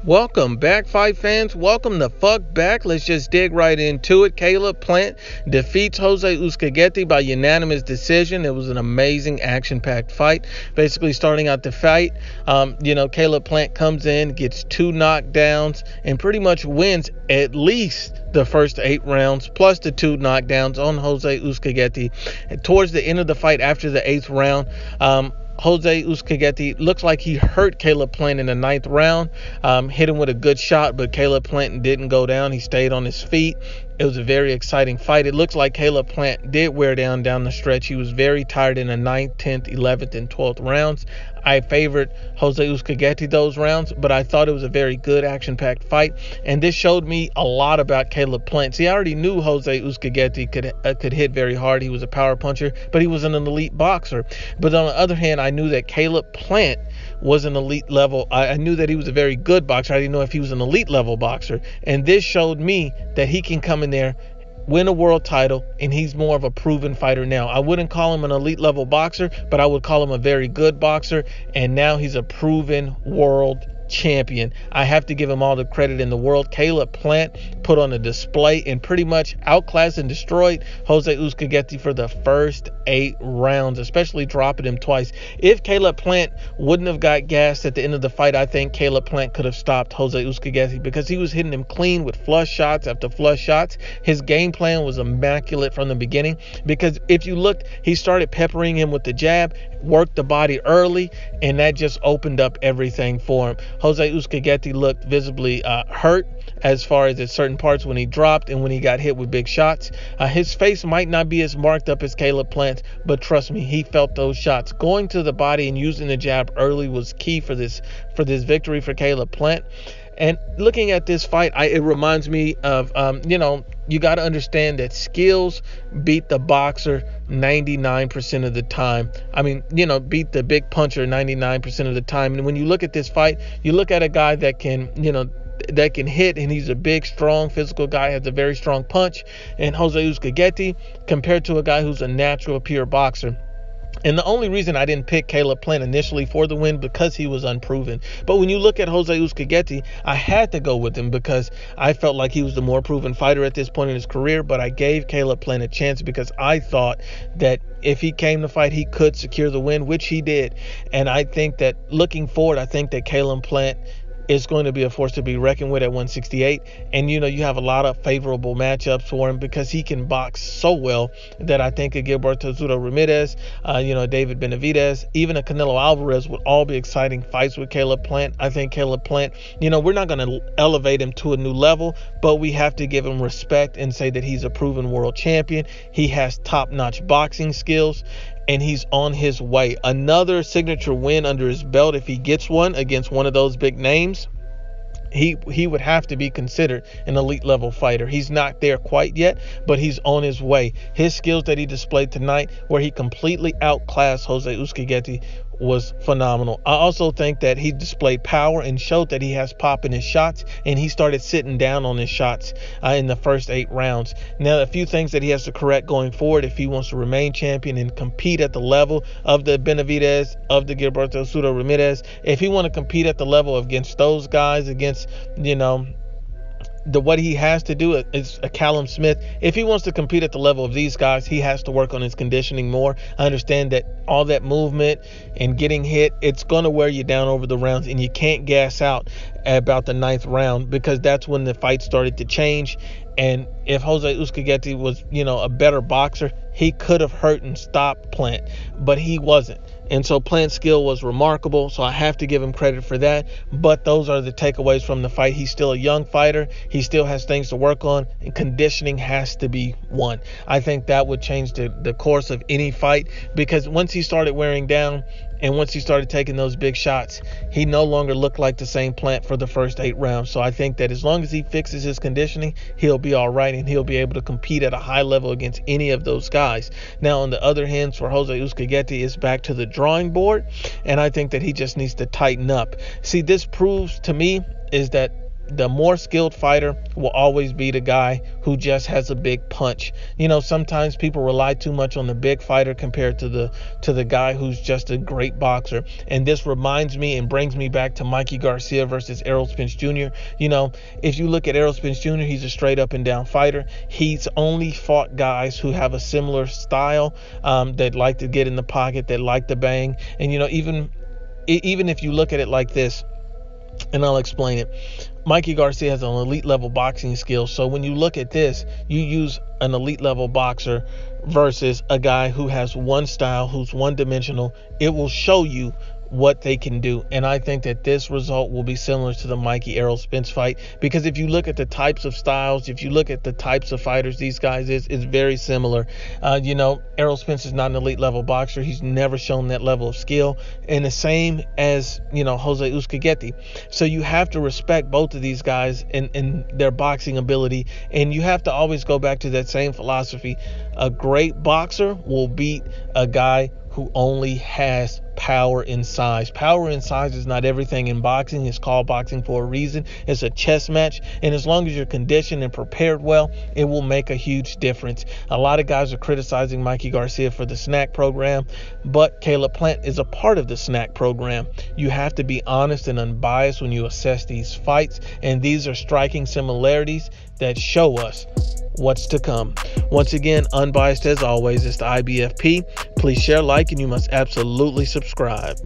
Welcome back, fight fans. Welcome the fuck back. Let's just dig right into it. Caleb Plant defeats Jose Uzcategui by unanimous decision. It was an amazing action-packed fight. Basically, starting out the fight, Caleb Plant comes in, gets 2 knockdowns, and pretty much wins at least the first 8 rounds, plus the 2 knockdowns on Jose Uzcategui. And towards the end of the fight, after the 8th round, Jose Uzcategui looks like he hurt Caleb Plant in the 9th round, hit him with a good shot, but Caleb Plant didn't go down. He stayed on his feet. It was a very exciting fight. It looks like Caleb Plant did wear down the stretch. He was very tired in the 9th, 10th, 11th, and 12th rounds. I favored Jose Uzcategui those rounds, but I thought it was a very good action-packed fight, and this showed me a lot about Caleb Plant. See, I already knew Jose Uzcategui could hit very hard. He was a power puncher, but he was an elite boxer. But on the other hand, I knew that Caleb Plant was an elite level. I knew that he was a very good boxer. I didn't know if he was an elite level boxer, and this showed me that he can come in there, win a world title, and he's more of a proven fighter now. I wouldn't call him an elite level boxer, but I would call him a very good boxer, and now he's a proven world champion. I have to give him all the credit in the world. Caleb Plant put on a display and pretty much outclassed and destroyed Jose Uzcategui for the first 8 rounds, especially dropping him twice. If Caleb Plant wouldn't have got gassed at the end of the fight, I think Caleb Plant could have stopped Jose Uzcategui because he was hitting him clean with flush shots after flush shots. His game plan was immaculate from the beginning, because if you looked, he started peppering him with the jab, worked the body early, and that just opened up everything for him. Jose Uzcategui looked visibly hurt as far as at certain parts when he dropped and when he got hit with big shots. His face might not be as marked up as Caleb Plant's, but trust me, he felt those shots. Going to the body and using the jab early was key for this victory for Caleb Plant. And looking at this fight, it reminds me of, you got to understand that skills beat the boxer 99% of the time. Beat the big puncher 99% of the time. And when you look at this fight, you look at a guy that can hit, and he's a big, strong, physical guy, has a very strong punch. And Jose Uzcategui, compared to a guy who's a natural, pure boxer. And the only reason I didn't pick Caleb Plant initially for the win, because he was unproven. But when you look at Jose Uzcategui, I had to go with him because I felt like he was the more proven fighter at this point in his career. But I gave Caleb Plant a chance because I thought that if he came to fight, he could secure the win, which he did. And I think that looking forward, I think that Caleb Plant is going to be a force to be reckoned with at 168. And you have a lot of favorable matchups for him because he can box so well that I think a Gilberto Ramirez, David Benavidez, even a Canelo Alvarez would all be exciting fights with Caleb Plant. I think Caleb Plant, we're not going to elevate him to a new level, but we have to give him respect and say that he's a proven world champion. He has top-notch boxing skills, and he's on his way. Another signature win under his belt, if he gets one against one of those big names, he would have to be considered an elite level fighter. He's not there quite yet, but he's on his way. His skills that he displayed tonight, where he completely outclassed Jose Uzcategui, was phenomenal. I also think that he displayed power and showed that he has pop in his shots, and he started sitting down on his shots in the first 8 rounds. Now, a few things that he has to correct going forward if he wants to remain champion and compete at the level of the Benavidez, of the Gilberto Ramirez. If he want to compete at the level against those guys, against what he has to do is a Callum Smith. If he wants to compete at the level of these guys, he has to work on his conditioning more. I understand that all that movement and getting hit, it's going to wear you down over the rounds, and you can't gas out at about the 9th round, because that's when the fight started to change. And if Jose Uzcategui was, a better boxer, he could have hurt and stopped Plant, but he wasn't. And so Plant's skill was remarkable, so I have to give him credit for that. But those are the takeaways from the fight. He's still a young fighter. He still has things to work on, and conditioning has to be one. I think that would change the course of any fight, because once he started wearing down and once he started taking those big shots, he no longer looked like the same Plant for the first 8 rounds. So I think that as long as he fixes his conditioning, he'll be all right, and he'll be able to compete at a high level against any of those guys. Now, on the other hand, for Jose Uzcategui, it's back to the drawing board, and I think that he just needs to tighten up. See, this proves to me is that the more skilled fighter will always be the guy who just has a big punch. Sometimes people rely too much on the big fighter compared to the guy who's just a great boxer. And this reminds me and brings me back to Mikey Garcia versus Errol Spence Jr. If you look at Errol Spence Jr., he's a straight up and down fighter. He's only fought guys who have a similar style, that like to get in the pocket, that like to bang. And even if you look at it like this, and I'll explain it. Mikey Garcia has an elite level boxing skill. So when you look at this, you use an elite level boxer versus a guy who has one style, who's one dimensional. It will show you what they can do. And I think that this result will be similar to the Mikey Errol Spence fight, because if you look at the types of styles, if you look at the types of fighters these guys is very similar. Errol Spence is not an elite level boxer. He's never shown that level of skill, and the same as Jose Uzcategui. So you have to respect both of these guys and their boxing ability, and you have to always go back to that same philosophy. A great boxer will beat a guy who only has power and size. Power and size is not everything in boxing. It's called boxing for a reason. It's a chess match, and as long as you're conditioned and prepared well, it will make a huge difference. A lot of guys are criticizing Mikey Garcia for the snack program, but Caleb Plant is a part of the snack program. You have to be honest and unbiased when you assess these fights, and these are striking similarities that show us what's to come. Once again, unbiased as always, it's the IBFP. Please share, like, and you must absolutely subscribe.